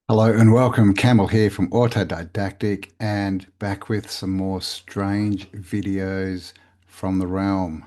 Hello and welcome, Camel here from Autodidactic and back with some more strange videos from the realm.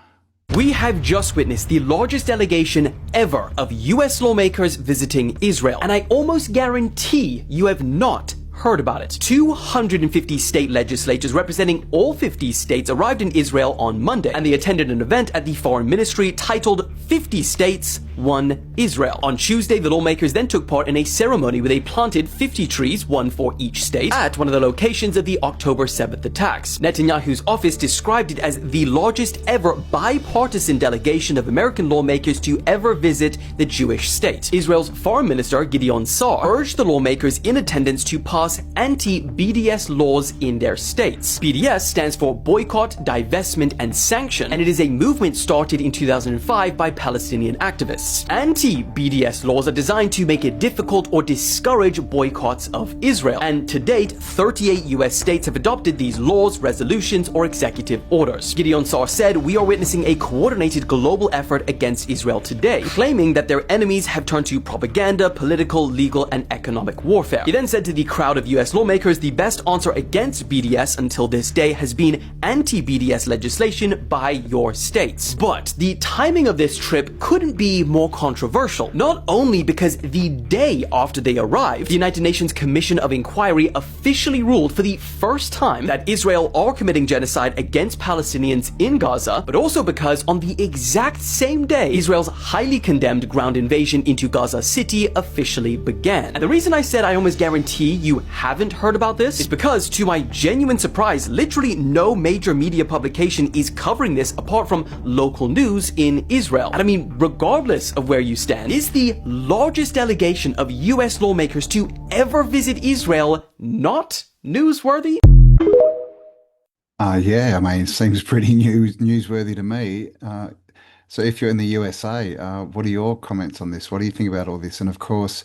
We have just witnessed the largest delegation ever of US lawmakers visiting Israel, and I almost guarantee you have not heard about it. 250 state legislators representing all 50 states arrived in Israel on Monday, and they attended an event at the Foreign Ministry titled 50 States, One Israel. On Tuesday, the lawmakers then took part in a ceremony where they planted 50 trees, one for each state, at one of the locations of the October 7th attacks. Netanyahu's office described it as the largest ever bipartisan delegation of American lawmakers to ever visit the Jewish state. Israel's Foreign Minister Gideon Sa'ar urged the lawmakers in attendance to pass anti-BDS laws in their states. BDS stands for Boycott, Divestment, and Sanction, and it is a movement started in 2005 by Palestinian activists. Anti-BDS laws are designed to make it difficult or discourage boycotts of Israel, and to date, 38 US states have adopted these laws, resolutions, or executive orders. Gideon Sa'ar said, "We are witnessing a coordinated global effort against Israel today, claiming that their enemies have turned to propaganda, political, legal, and economic warfare." He then said to the crowd of US lawmakers, "The best answer against BDS until this day has been anti-BDS legislation by your states." But the timing of this trip couldn't be more controversial, not only because the day after they arrived, the United Nations Commission of Inquiry officially ruled for the first time that Israel are committing genocide against Palestinians in Gaza, but also because on the exact same day, Israel's highly condemned ground invasion into Gaza City officially began. And the reason I said I almost guarantee you haven't heard about this is because, to my genuine surprise, literally no major media publication is covering this apart from local news in Israel. And I mean, regardless of where you stand, is the largest delegation of US lawmakers to ever visit Israel not newsworthy? Yeah, I mean, it seems pretty newsworthy to me. So if you're in the USA, what are your comments on this? What do you think about all this? And of course,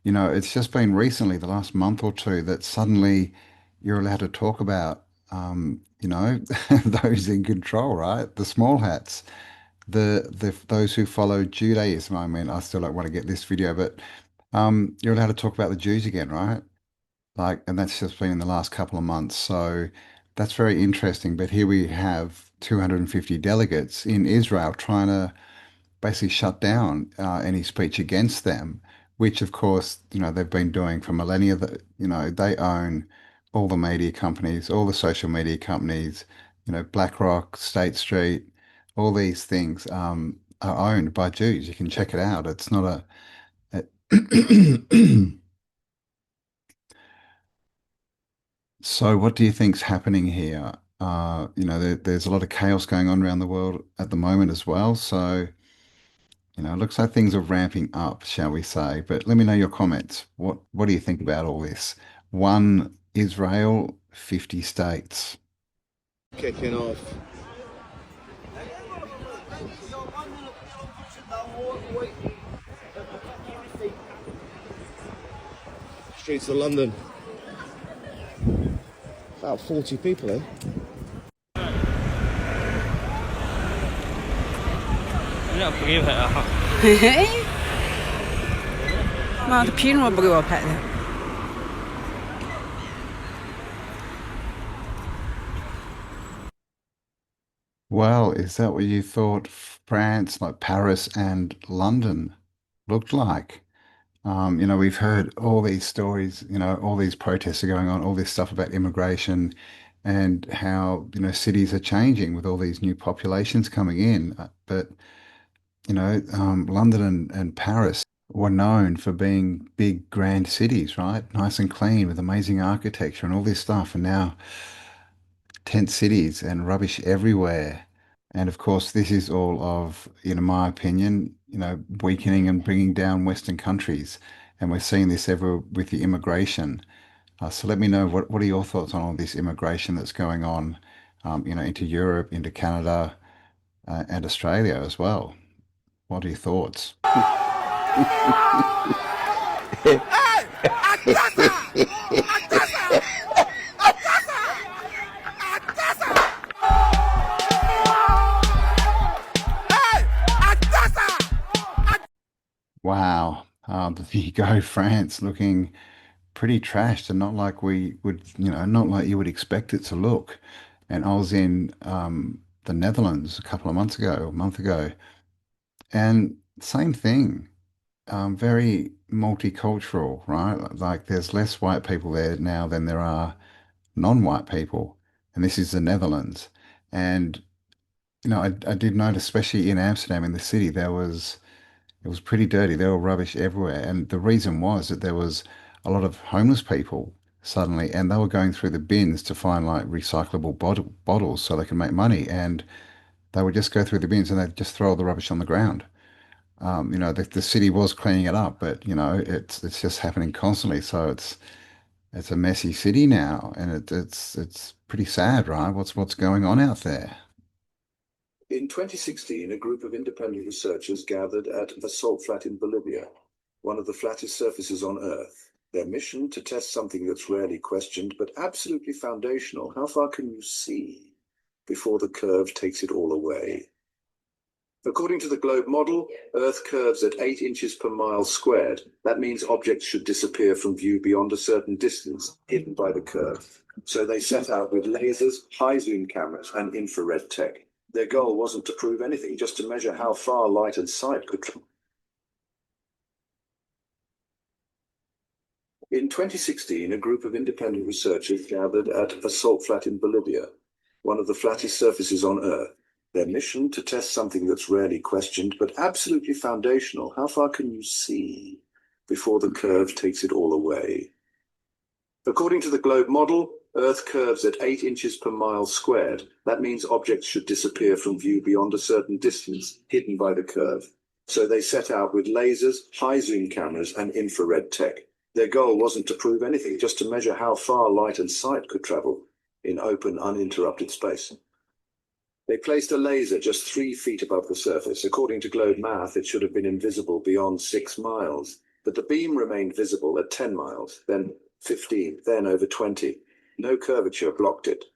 it's just been recently, the last month or two, that suddenly you're allowed to talk about, those in control, right? The small hats, the those who follow Judaism. I mean, I still don't want to get this video, but you're allowed to talk about the Jews again, right? Like, and that's just been in the last couple of months. So that's very interesting. But here we have 250 delegates in Israel trying to basically shut down any speech against them, which of course, they've been doing for millennia. That, they own all the media companies, all the social media companies, BlackRock, State Street, all these things are owned by Jews. You can check it out. It's not a So what do you think's happening here? There's a lot of chaos going on around the world at the moment as well. So, it looks like things are ramping up, shall we say. But let me know your comments. What do you think about all this? One Israel, 50 states. Kicking off. Streets of London. About 40 people, eh? ما تبشين ما بقي وابحث. Well, is that what you thought France, like Paris and London, looked like? We've heard all these stories, all these protests are going on, all this stuff about immigration and how, cities are changing with all these new populations coming in. But, London and Paris were known for being big, grand cities, right? Nice and clean with amazing architecture and all this stuff. And now tent cities and rubbish everywhere. And of course, this is all of, in my opinion, weakening and bringing down Western countries. And we're seeing this ever with the immigration. So let me know what are your thoughts on all this immigration that's going on, into Europe, into Canada, and Australia as well. What are your thoughts? Wow. There you go, France looking pretty trashed and not like we would, not like you would expect it to look. And I was in the Netherlands a couple of months ago, a month ago, and same thing. Very multicultural, right? Like there's less white people there now than there are non-white people, and this is the Netherlands. And I did notice, especially in Amsterdam, in the city, it was pretty dirty. There were rubbish everywhere, and the reason was that there was a lot of homeless people suddenly, and they were going through the bins to find like recyclable bottles so they can make money, and they would just go through the bins and they'd just throw all the rubbish on the ground. The city was cleaning it up, but it's just happening constantly. So it's a messy city now, and it's pretty sad, right? What's going on out there? In 2016, a group of independent researchers gathered at a salt flat in Bolivia, one of the flattest surfaces on Earth. Their mission, to test something that's rarely questioned, but absolutely foundational. How far can you see before the curve takes it all away? According to the globe model, Earth curves at 8 inches per mile squared. That means objects should disappear from view beyond a certain distance, hidden by the curve. So they set out with lasers, high-zoom cameras, and infrared tech. Their goal wasn't to prove anything, just to measure how far light and sight could travel. In 2016, a group of independent researchers gathered at a salt flat in Bolivia, one of the flattest surfaces on Earth. Their mission, to test something that's rarely questioned, but absolutely foundational. How far can you see before the curve takes it all away? According to the globe model, Earth curves at 8 inches per mile squared. That means objects should disappear from view beyond a certain distance, hidden by the curve. So they set out with lasers, high-zoom cameras, and infrared tech. Their goal wasn't to prove anything, just to measure how far light and sight could travel in open, uninterrupted space. They placed a laser just 3 feet above the surface. According to globe math, it should have been invisible beyond 6 miles, but the beam remained visible at 10 miles, then 15, then over 20. No curvature blocked it.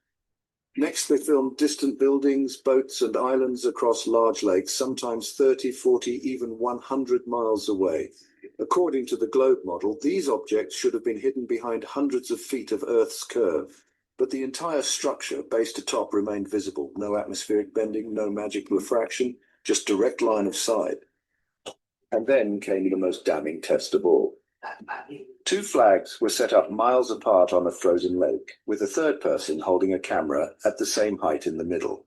Next, they filmed distant buildings, boats, and islands across large lakes, sometimes 30, 40, even 100 miles away. According to the globe model, these objects should have been hidden behind hundreds of feet of Earth's curve. But the entire structure, base to top, remained visible. No atmospheric bending, no magic refraction, just direct line of sight. And then came the most damning test of all. 2 flags were set up miles apart on a frozen lake, with a third person holding a camera at the same height in the middle.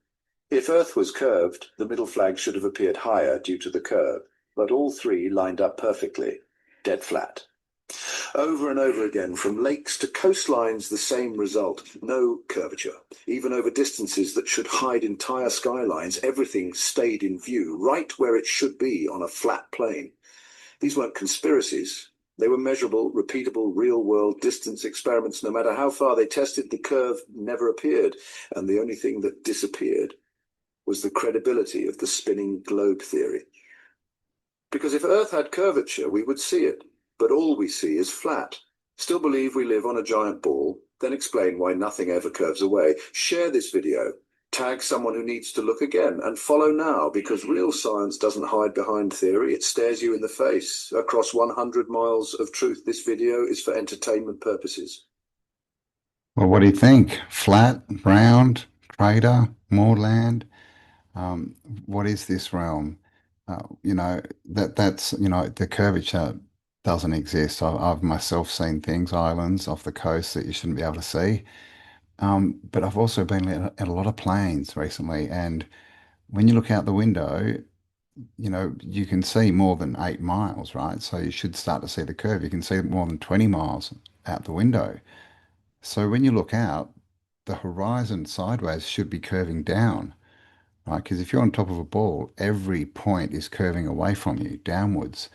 If Earth was curved, the middle flag should have appeared higher due to the curve, but all 3 lined up perfectly, dead flat. Over and over again, from lakes to coastlines, the same result. No curvature. Even over distances that should hide entire skylines, everything stayed in view, right where it should be on a flat plane. These weren't conspiracies. They were measurable, repeatable, real-world distance experiments. No matter how far they tested, the curve never appeared, and the only thing that disappeared was the credibility of the spinning globe theory. Because if Earth had curvature, we would see it. But all we see is flat. Still believe we live on a giant ball? Then explain why nothing ever curves away. Share this video. Tag someone who needs to look again, and follow now, because real science doesn't hide behind theory. It stares you in the face. Across 100 miles of truth, this video is for entertainment purposes. Well, what do you think? Flat, round, crater, more land? What is this realm? That's the curvature doesn't exist. I've myself seen things, islands off the coast that you shouldn't be able to see. But I've also been at a lot of planes recently, and when you look out the window, you can see more than 8 miles, right? So you should start to see the curve. You can see more than 20 miles out the window. So when you look out, the horizon sideways should be curving down, right? Because if you're on top of a ball, every point is curving away from you downwards.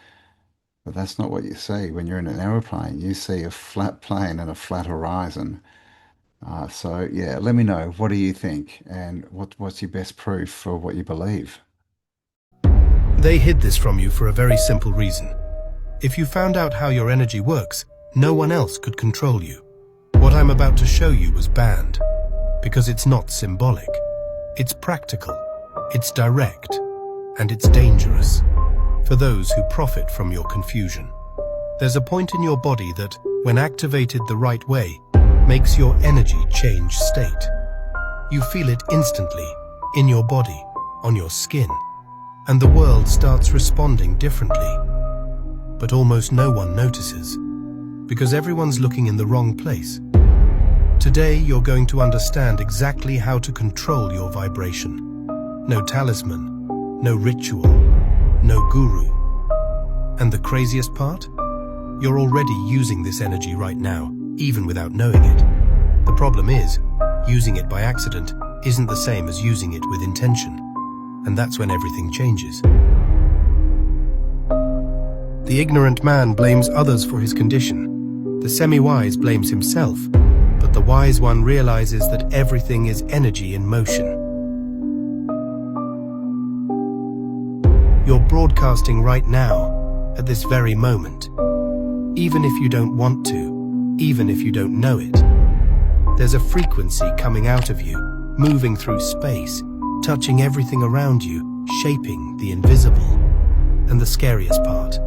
But that's not what you see when you're in an aeroplane. You see a flat plane and a flat horizon. So yeah, let me know. What do you think? And what's your best proof for what you believe? They hid this from you for a very simple reason. If you found out how your energy works, no one else could control you. What I'm about to show you was banned, because it's not symbolic. It's practical, it's direct, and it's dangerous for those who profit from your confusion. There's a point in your body that, when activated the right way, makes your energy change state. You feel it instantly, in your body, on your skin, and the world starts responding differently. But almost no one notices, because everyone's looking in the wrong place. Today, you're going to understand exactly how to control your vibration. No talisman, no ritual, no guru. And the craziest part? You're already using this energy right now, even without knowing it. The problem is, using it by accident isn't the same as using it with intention. And that's when everything changes. The ignorant man blames others for his condition. The semi-wise blames himself, but the wise one realizes that everything is energy in motion. You're broadcasting right now, at this very moment. Even if you don't want to, even if you don't know it. There's a frequency coming out of you, moving through space, touching everything around you, shaping the invisible. And the scariest part,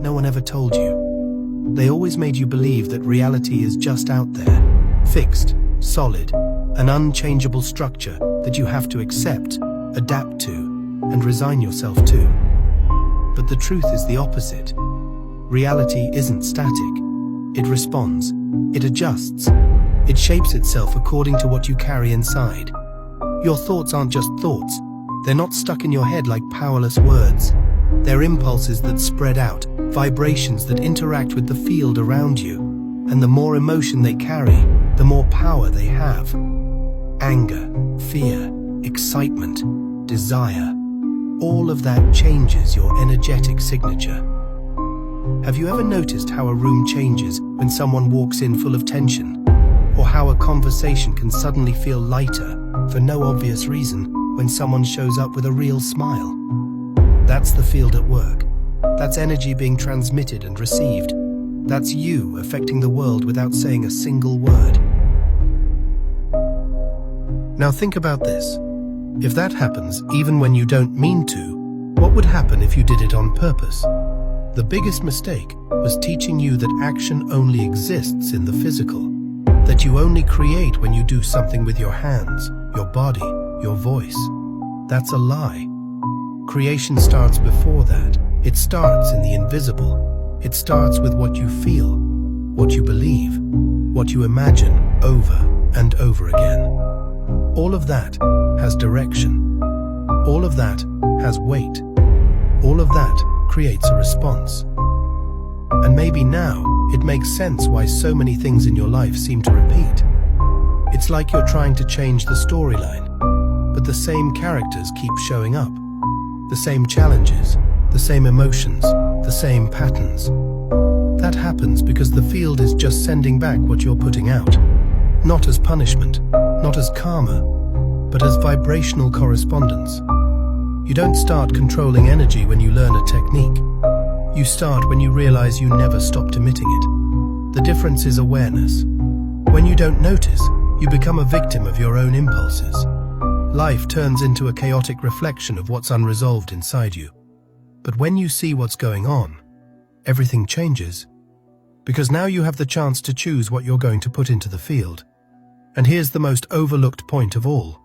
no one ever told you. They always made you believe that reality is just out there, fixed, solid, an unchangeable structure that you have to accept, adapt to, and resign yourself to. But the truth is the opposite. Reality isn't static. It responds. It adjusts. It shapes itself according to what you carry inside. Your thoughts aren't just thoughts. They're not stuck in your head like powerless words. They're impulses that spread out, vibrations that interact with the field around you. And the more emotion they carry, the more power they have. Anger, fear, excitement, desire. All of that changes your energetic signature. Have you ever noticed how a room changes when someone walks in full of tension? Or how a conversation can suddenly feel lighter, for no obvious reason, when someone shows up with a real smile? That's the field at work. That's energy being transmitted and received. That's you affecting the world without saying a single word. Now think about this. If that happens even when you don't mean to, what would happen if you did it on purpose? The biggest mistake was teaching you that action only exists in the physical, that you only create when you do something with your hands, your body, your voice. That's a lie. Creation starts before that. It starts in the invisible. It starts with what you feel, what you believe, what you imagine over and over again. All of that has direction. All of that has weight. All of that creates a response. And maybe now it makes sense why so many things in your life seem to repeat. It's like you're trying to change the storyline, but the same characters keep showing up. The same challenges, the same emotions, the same patterns. That happens because the field is just sending back what you're putting out. Not as punishment, not as karma, but as vibrational correspondence. You don't start controlling energy when you learn a technique. You start when you realize you never stopped emitting it. The difference is awareness. When you don't notice, you become a victim of your own impulses. Life turns into a chaotic reflection of what's unresolved inside you. But when you see what's going on, everything changes. Because now you have the chance to choose what you're going to put into the field. And here's the most overlooked point of all.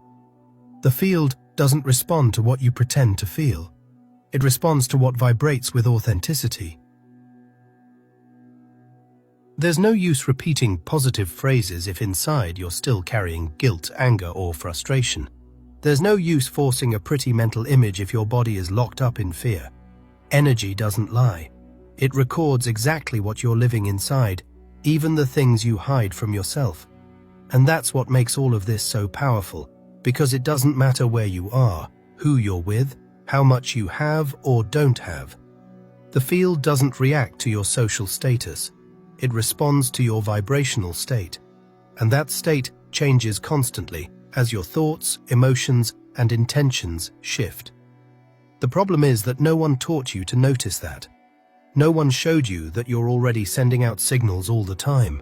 The field doesn't respond to what you pretend to feel. It responds to what vibrates with authenticity. There's no use repeating positive phrases if inside you're still carrying guilt, anger, or frustration. There's no use forcing a pretty mental image if your body is locked up in fear. Energy doesn't lie. It records exactly what you're living inside, even the things you hide from yourself. And that's what makes all of this so powerful, because it doesn't matter where you are, who you're with, how much you have or don't have. The field doesn't react to your social status. It responds to your vibrational state. And that state changes constantly as your thoughts, emotions, and intentions shift. The problem is that no one taught you to notice that. No one showed you that you're already sending out signals all the time.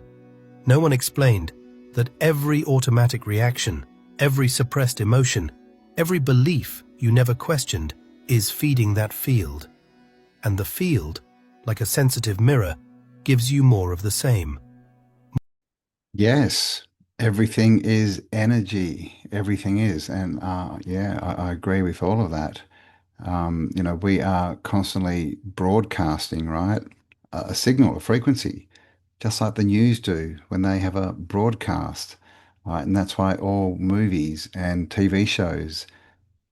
No one explained that every automatic reaction, every suppressed emotion, every belief you never questioned is feeding that field. And the field, like a sensitive mirror, gives you more of the same. Yes, everything is energy. Everything is. And yeah, I agree with all of that. We are constantly broadcasting, right? A signal, a frequency, just like the news do when they have a broadcast, right? And that's why all movies and TV shows,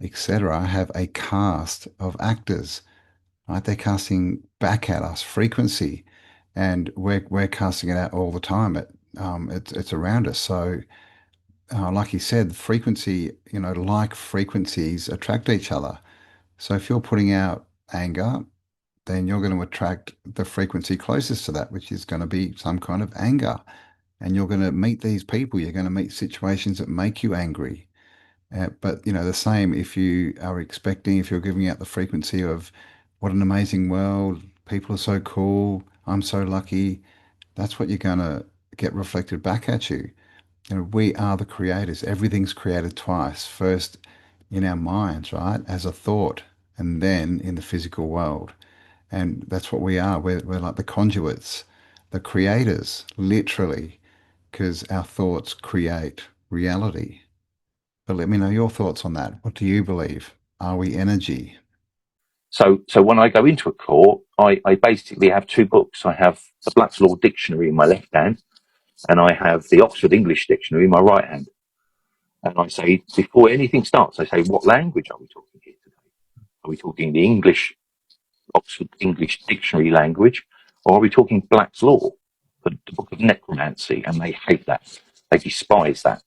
etc., have a cast of actors, right? They're casting back at us frequency, and we're casting it out all the time. It's around us. So, like you said, frequency, like frequencies attract each other. So if you're putting out anger, then you're going to attract the frequency closest to that, which is going to be some kind of anger. And you're going to meet these people, you're going to meet situations that make you angry. But the same if you are expecting, if you're giving out the frequency of what an amazing world, people are so cool, I'm so lucky, that's what you're going to get reflected back at you. We are the creators. Everything's created twice. First in our minds, right, as a thought, and then in the physical world. And that's what we are. We're like the conduits, the creators, literally, because our thoughts create reality. But let me know your thoughts on that. What do you believe? Are we energy? So when I go into a court, I basically have two books. I have the Black's Law Dictionary in my left hand, and I have the Oxford English Dictionary in my right hand. And I say, before anything starts, I say, what language are we talking here today? Are we talking the English, Oxford English Dictionary language, or are we talking Black's Law, the book of necromancy? And they hate that. They despise that.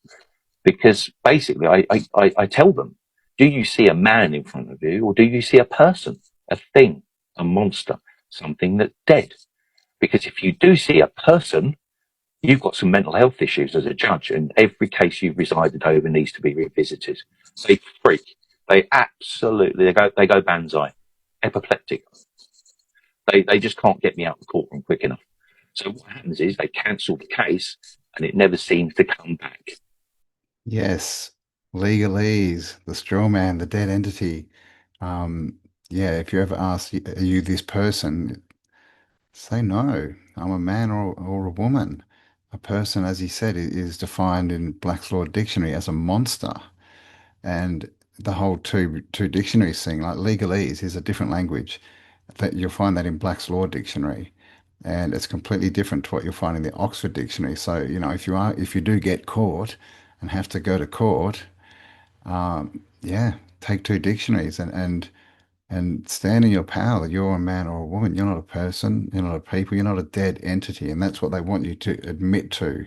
Because basically, I tell them, do you see a man in front of you, or do you see a person, a thing, a monster, something that's dead? Because if you do see a person, you've got some mental health issues as a judge, and every case you've resided over needs to be revisited. They freak. They absolutely, they go banzai, apoplectic. They just can't get me out of the courtroom quick enough. So what happens is they cancel the case, and it never seems to come back. Yes, legalese, the straw man, the dead entity. Um, yeah, if you ever ask, are you this person? Say no. I'm a man or a woman. A person, as he said, is defined in Black's Law Dictionary as a monster. And the whole two dictionaries thing, like legalese, is a different language. That you'll find that in Black's Law Dictionary, and it's completely different to what you'll find in the Oxford Dictionary. So, if you do get caught and have to go to court, yeah, take two dictionaries and stand in your power that you're a man or a woman. You're not a person, you're not a people, you're not a dead entity. And that's what they want you to admit to,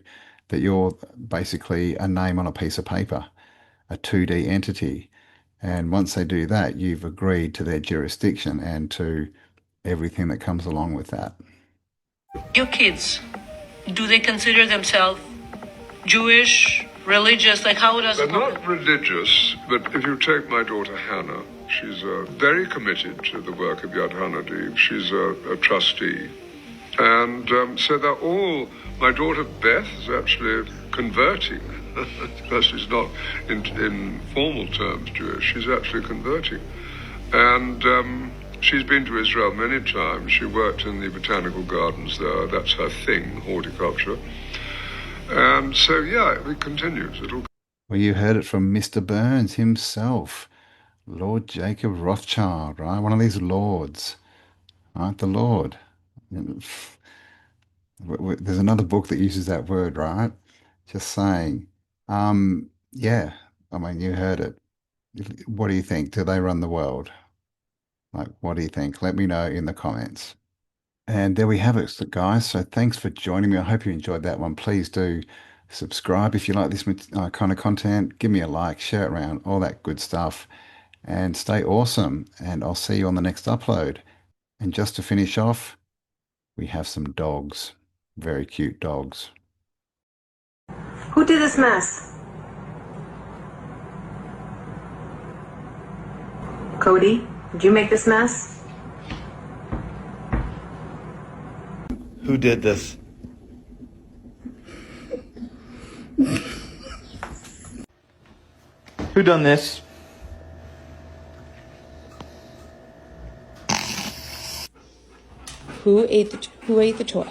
that you're basically a name on a piece of paper, a 2D entity. And once they do that, you've agreed to their jurisdiction and to everything that comes along with that. Your kids, do they consider themselves Jewish, religious? Like, how does They're not religious, but if you take my daughter Hannah, she's very committed to the work of Yad Hanadi. She's a trustee. And so they're all, my daughter Beth is actually converting, because she's not in formal terms Jewish, she's actually converting. And she's been to Israel many times. She worked in the botanical gardens there. That's her thing, horticulture. And so, yeah, it continues. Well, you heard it from Mr. Burns himself, Lord Jacob Rothschild, right? One of these lords, right? The Lord. There's another book that uses that word, right? Just saying. Yeah, I mean, you heard it. What do you think? Do they run the world? Like, what do you think? Let me know in the comments. And there we have it, guys. So thanks for joining me. I hope you enjoyed that one. Please do subscribe if you like this kind of content. Give me a like, share it around, all that good stuff. And stay awesome. And I'll see you on the next upload. And just to finish off, we have some dogs. Very cute dogs. Who did this mess? Cody, did you make this mess? Who did this? Who done this? Who ate the toy?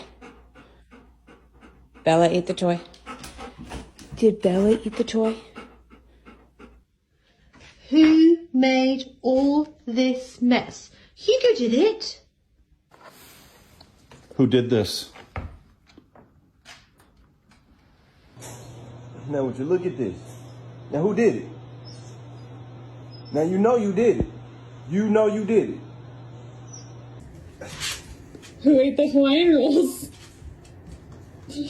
Bella ate the toy. Did Bella eat the toy? Who made all this mess? Hugo did it. Who did this? Now would you look at this? Now who did it? Now you know you did it. You know you did it. Who ate the Hawaiian rolls? Who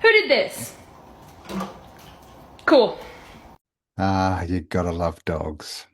did this? Cool. Ah, you gotta love dogs.